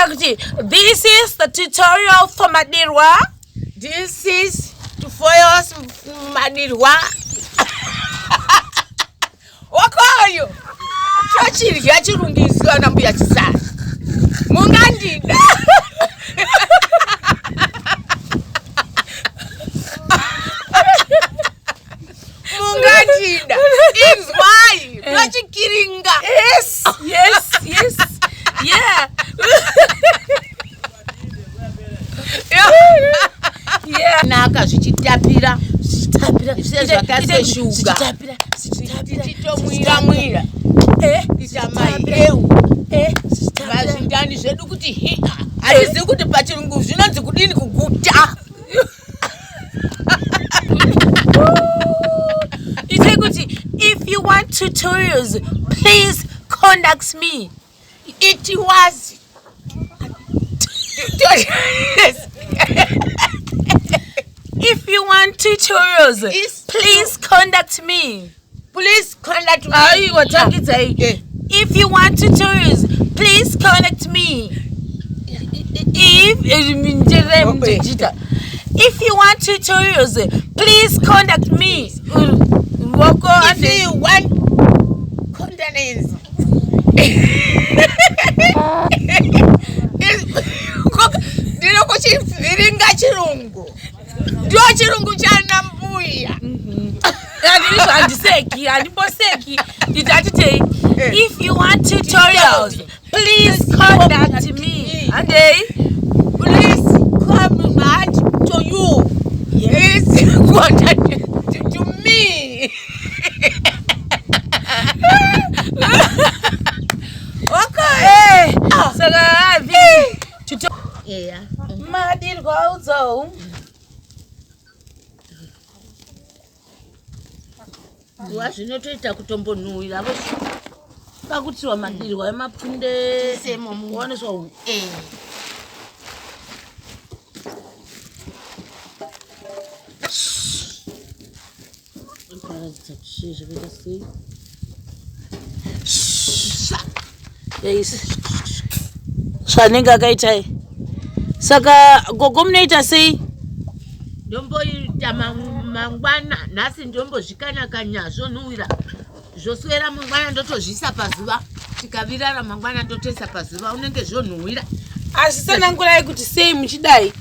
This is the tutorial for Madirwa. This is tutorial Madirwa. Wakoyo. Chochirya chirungiswa na mbuya chisana. Mungandida. Mungandida. It's why. Nachikiringa. Yes. Yeah. Yeah. Naka zvichitapira. Zvakase shuga. Zvichitapira. Mwira. Tisamai. Vazindani zvedu kuti hiha. Hatizi kuti pachirungu zvinonzi kudini kuguta. If you want tutorials, please contact me. It was. If you want tutorials, please contact me. Please contact me. If you want tutorials, please contact me. If you want tutorials, please contact me. If you want contents. Ndino kuchiviringa chirungu. Ndio chirungu cha nambuya. If you want tutorials, please contact me. And please come back to you. Yes, contact to me. Okay. Yeah. Madirwa uzo. Wazvinotoita kutombonuhwira pakutiwa Madirwa emapfunde muoneswa uyu. Zvanenge akaita saka gogo munoita sei? Ndomboita mangwana nhasi ndombozvikanya zvonhuhwira zvoswera mangwana ndotozvisa pazuva tikavirara mangwana ndotoisa pazuva unenge zvonhuhwira. Asi sanangurai kuti sei muchidai?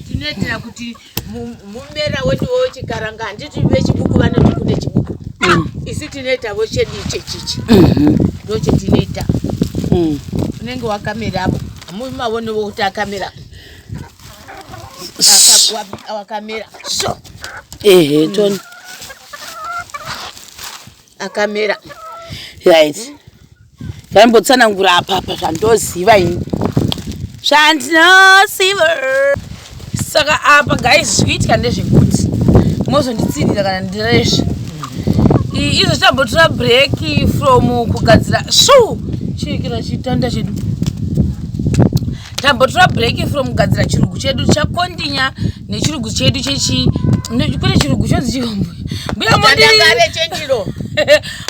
Tinoitira kuti mumera weduwo chikaranga handiti vechibuku vanoti kune chibuku. Isi tinoitawo chedu ichechichi. Ndochetinoita. Unenge wakamerapo. Hamumaonewo kuti akamera. Wakamera. So. Toni. Akamera. Right. Ndambotsanangura apa zvandoziva ini. Zvandinoziva. Saka apa guys zviitika ndezvekuti mozonditsinira kana ndireshe. Izvo tambotora break from kugadzira chirikira chitanda chedu. Tambotora break from kugadzira chirugu chedu chakondinya nechirugu chedu chechi kune chirugu chonzi chihombo. Mbuya mondingare chenjiro.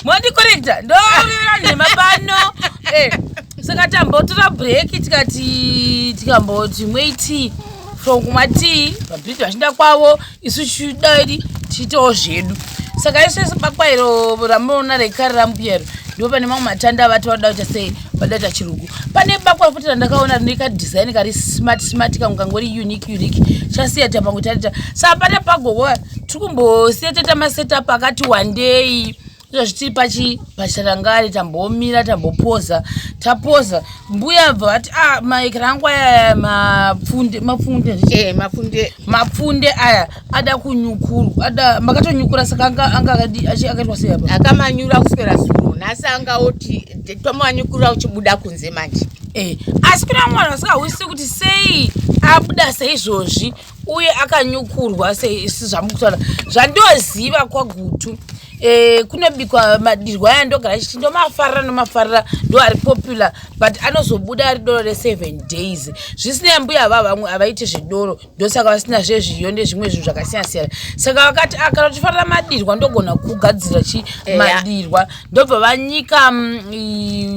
Mondi corrector. Ndovirira nemapano. Saka tambotora break tikamboti mwei from kumati vabhidhi vachinda kwavo isu chidari tiitewo zvedu. Saka isusu bakwairo ramunoona rekare rambuyero ndipo pane mamwe matanda vati vada kuita sei vadaita chirugu. Pane bakwa futi randakaona rine kadhizaini kari smart kangangori unique chasiya tapangutarita. Saka pane pagogo tiri kumboseta masetup akati one day zvitiri pacharangari tambomira tambopoza tapoza mbuya bva vati maiki rangu aya mapfunde aya ada kunyukuru makatonyukura saka akaitwa sei apa akamanyura kuswera suru nhasi angaoti tomanyukura uchibuda kunze manje asi kuna mwana vasingahwisi kuti sei abuda seizvozvi uye akanyukurwa sei zvamukutaura zvandoziva kwagutu kunobikwa madirwa aya ndogara chiti ndomafarira ndo ari popular but anozobuda ari doro re7 days zvisina mbuya vamwe havaiti zvedoro ndosaka vasina zvezviyo nezvimwe zvinhu zvakasiyana-siyana saka vakati kana uchifarira madirwa ndogona kugadzira madirwa ndobva vanyika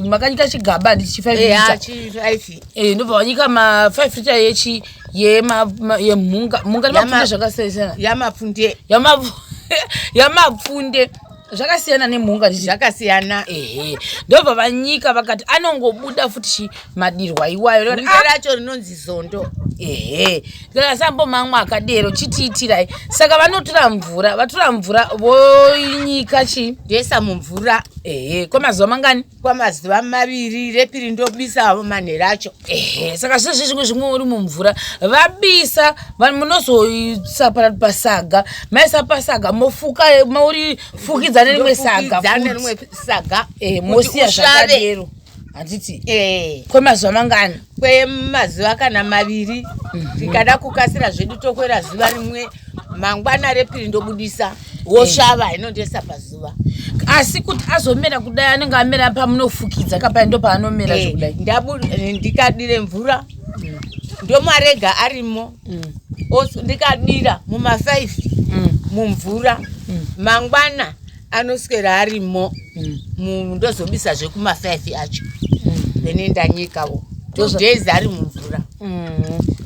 makanyika chigaba ndobva vanyika ma5 lita yemunga nemapfunde zvakasiyana yamapfunde zvakasiyana nemhunga zvakasiyana ndobva vanyika vakati anongobuda futi madirwa iwayo racho rinonzi zondo sambo mamwe akadero chitiitirai saka vanotora mvura voinyika ndoisa mumvura kwemazuva mangani kwamazuva 2 repiri ndobisa manheru acho saka zvimwe uri mumvura vabisa munozoisa pasaga maisa pasaga mofuka maurifukidza nerimwe saga mosiya zvakadero handiti kwemazuva mangani kwemazuva kana 2 tikada kukasira zvedu tokwera zuva rimwe mangwana repiri ndobudisa wosvava inondoisa pazuva asi kuti azomera kudai anenge amera pamunofukidza kapai ndo paanomera zvekudai ndikadire mvura ndomarega arimo ndikadira muma5 mumvura mangwana anoswera arimo ndozobisa zvekuma5 acho venendanyikawo todhezi ari mumvura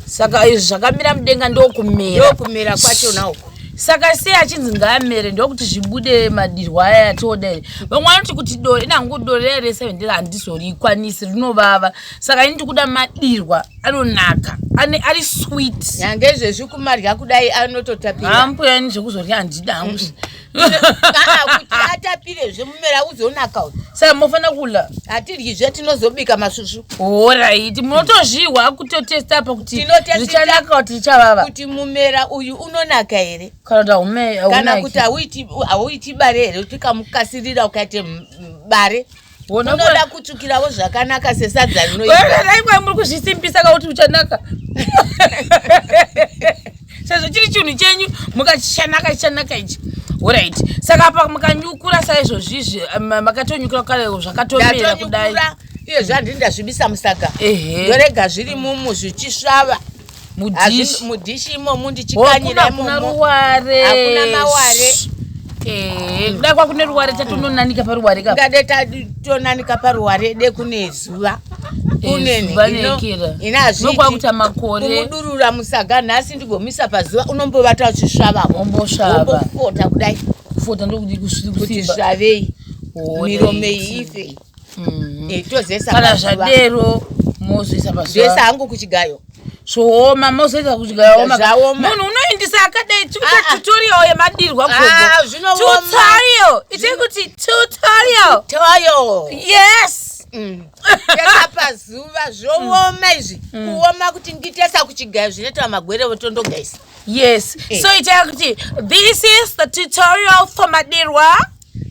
saka izvi zvakamira mudenga ndokumera kwachona uko saka sei achinzi ngaamere ndokuti zvibude madirwa aya atodairi vamwe vanoti kuti dore nangu dore re7 days handizorikwanisi rinovava saka ini ndikuda madirwa anonaka ari sweet nyange izvezvi kumarya kudai anototapira hampuyani zvekuzorya handida hangu kuti atapire zvemumera uzonaka saka mofanira kula hatiryizve tinozobika masvusvu oraiti munotozvihwa kutotesta pa kuti zvichanaka kuti richavava kuti mumera uyu unonaka here kana kuti hauiti bare here tikamukasirira ukaite bare unoda kutsukirawo zvakanaka sesadza rinoiwa muri kuzvisimbisa kauti uchanaka sezvo chiri chinhu chenyu mukachanaka ichi oright saka apa mukanyukura saizvozvizvi makatonyukura kare zvakatomera kudai iye zvandinda zvibisa musaga ndorega zviri mumu zvichisvava mudhishi imomu ndichikanyira hakuna ruware kudai kwakune ruware tatononanika paruware ngade tatonanika paruware de kune zuva inazvinokuta makore kumudurura musaga nhasi ndigomisa pazuva unombovata uchisvavaombofota kudai kufota kuti svavei miromo iife kana zvadero mozoisa pazuva zvese hangu kuchigayo zvooma mozoita kuchigayo munhu unoindisa akadai tuita tutorial yemadirwa tutorial itekuti tutorial yes pazuva zvooma izvi kuoma kuti ngitesa kuchigayo zvinoita magwere votondogaisa yes so itaya kuti this is the tutorial for madirwa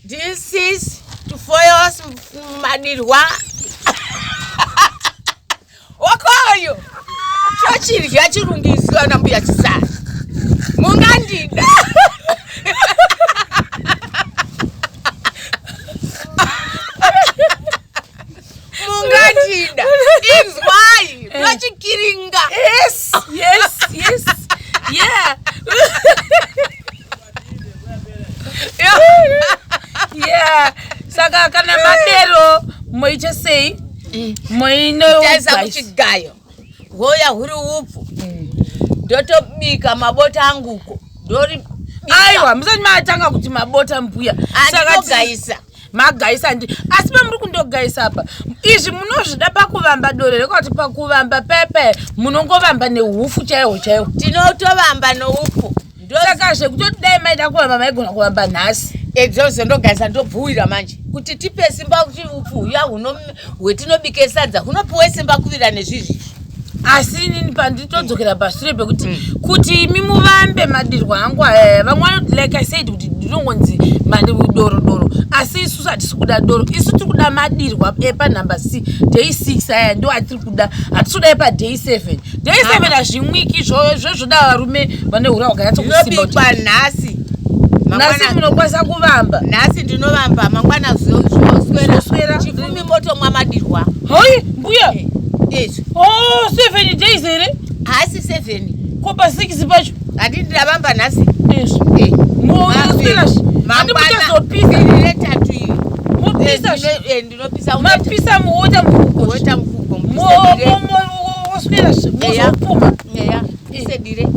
this is to foil madirwa wakoyo chochirya chirungisiwa nambuya chisara mungandida mungandida inzwai nochikiringa yes yeah yeah saka kana madero moita sei moinotaisa kuchigayo hoya huri upfu ndotobika mabota anguko ndori aiwa musati matanga kuti mabota mbuya saka magaisa asi pamuri kundogaisa apa izvi munozvida pakuvamba dore rekati pakuvamba pepe munongovamba neufu chaiwo tinotovamba noufu saka zvekutodai maida kuvamba maigona kuvamba nhasi edzozo ndogaisa ndobvuwira manje kuti tipe simba kuti upfu huya hwetinobike sadza hunopiwe simba kuvira nezvizvi asi inini panditodzokera pashure pekuti kuti imi muvambe madirwa angu vamwe like I said kuti ndinongonzi doro asi isusu hatisi kuda doro isu tiri kuda madirwa epanhamba day 6 aya ndo atiri kuda hatisudai epaday 7 day 7 hazvimwiki zvoda varume vane hura hwakanyatsokusimba inobikwa nhasi Nasi munokwanisa kuvamba. Nhasi ndinovamba mangwana zvoswera chifumi moto mwamadirwa. Hoi mbuya. Izvi. Oh 7 days here. Hasi 7. Kopa 6 pacho. Handi ndavamba nhasi. Yes. Moswera. Mangwana retatu iri. Mopisa. Ndinopisa mapisa muota mufuko. Muota mufuko. Moswera. Mosopuma. Eya. Isedire.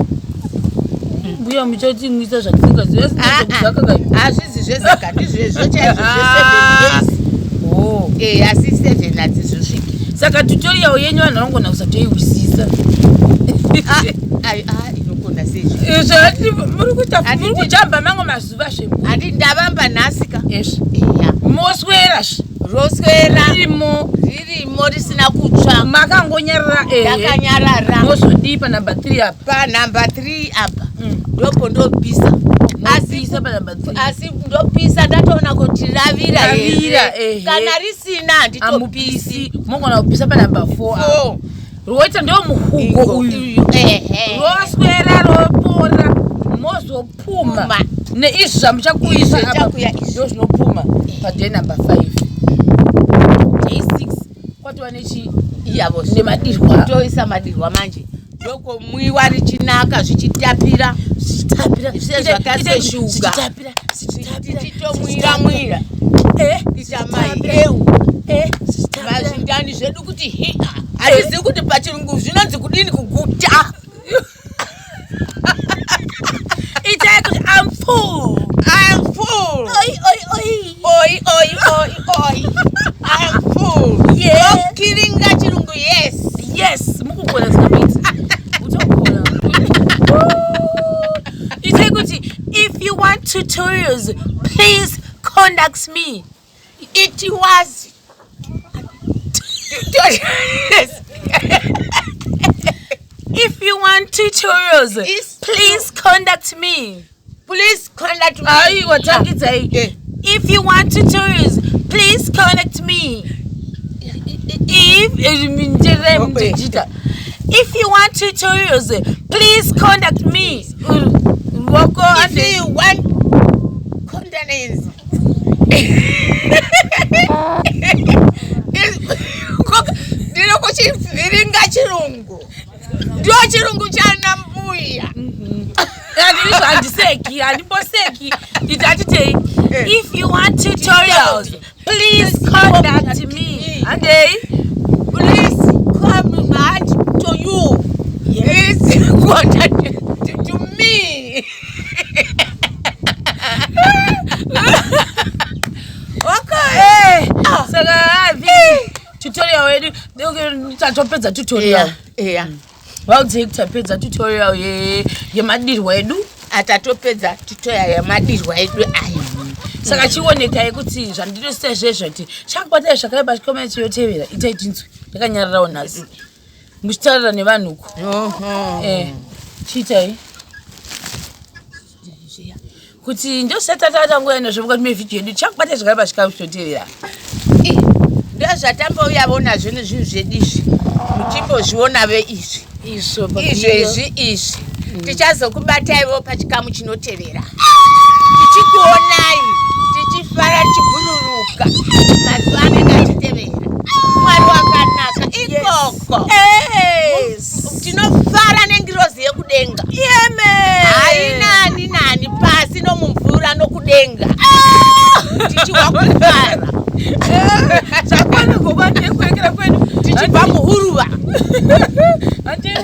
Mbuya muchoti mwisa zvakika zvakaka. Azvizi zvezaka ndizvo chaizvo 7 days. Oh. Asi 7 hadzizosviki. Saka tutorial yenyu vanhu vanogona kusatoiwisisa. Inogona sezvo. Zvati muri kujamba mango mazuva zvebu. Handi ndavamba nhasika. Yes. Eya. Moswera. Roswera. Ririmo risina kutsva. Makangonyarara. Yakanyarara. Mozodipa number 3 apa. Pa number 3 apa. Ndopo ndopisa. Asi ndopisa ndatoona kuti ravira here. Kana risina handitopisi. Mogona kupisa pa number 4 apa. Roita ndio muhugo uyu. Roswera ropora. Mozopuma. Neizvi zvamuchakuisa apa. Ndio zvinopuma pa day number 5. Day 6. Kwatova nechi iyavo nemadirwa. Toisa madirwa manje. Doko mwiwa richinaka zvichitapira. Zvakase shuga. Tichitomwira. Ichamai eu. Mazvindani zvedu kuti hiya. Hatizivi kuti pachirungu zvinonzi kudini kuguta. Itai kuti I'm full. I'm full. Oi. I'm full. Yes. Kiringa chirungu yes. Yes. Mukugona zvinamiti. Utogona. Itai kuti if you want tutorials, please contact me. It was. If you want tutorials, please contact me. Please contact me. If you want tutorials, please contact me. If you want tutorials, please contact me. If you want contents. Ndinokuchiviringa chirungu. Ndio chirungu chana mbuya. Handiseki. If you want tutorials, please contact me. And please come back to you. Yes, contact to me. Okay. Saka tutorial wedu tatopedza tutorial. Yeah. Waudzei tapedza tutorial yemadirwa edu. Atatopedza tutorial yemadirwa edu ayo. Saka chionekai kuti zvandinoita zvezvati chakubata zvakaipa chikomenti yotevera itai tinzwi ndakanyararawo nhasi muchitarira nevanhuko. Chiitai kuti ndosatata nguva ino zvemukati mevhidhiyo yedu chakubata zvakaipa chikazvotevera. Ndo zvatambouyawo nazvo nezvinhu zvedu izvi muchimbozviona veizvi izvi tichazokubataiwo pachikamu chinotevera tichikuonai tichifara tichibhururuka mazuva anenge achitevera. Mwari wakanaka ikoko tinofara nengirozi yekudenga. Hainani nani pasi nomumvura nokudenga tichiwa kufara. Zvakwana kuba ndekuekera kwedu tichibva muhuruva. Handei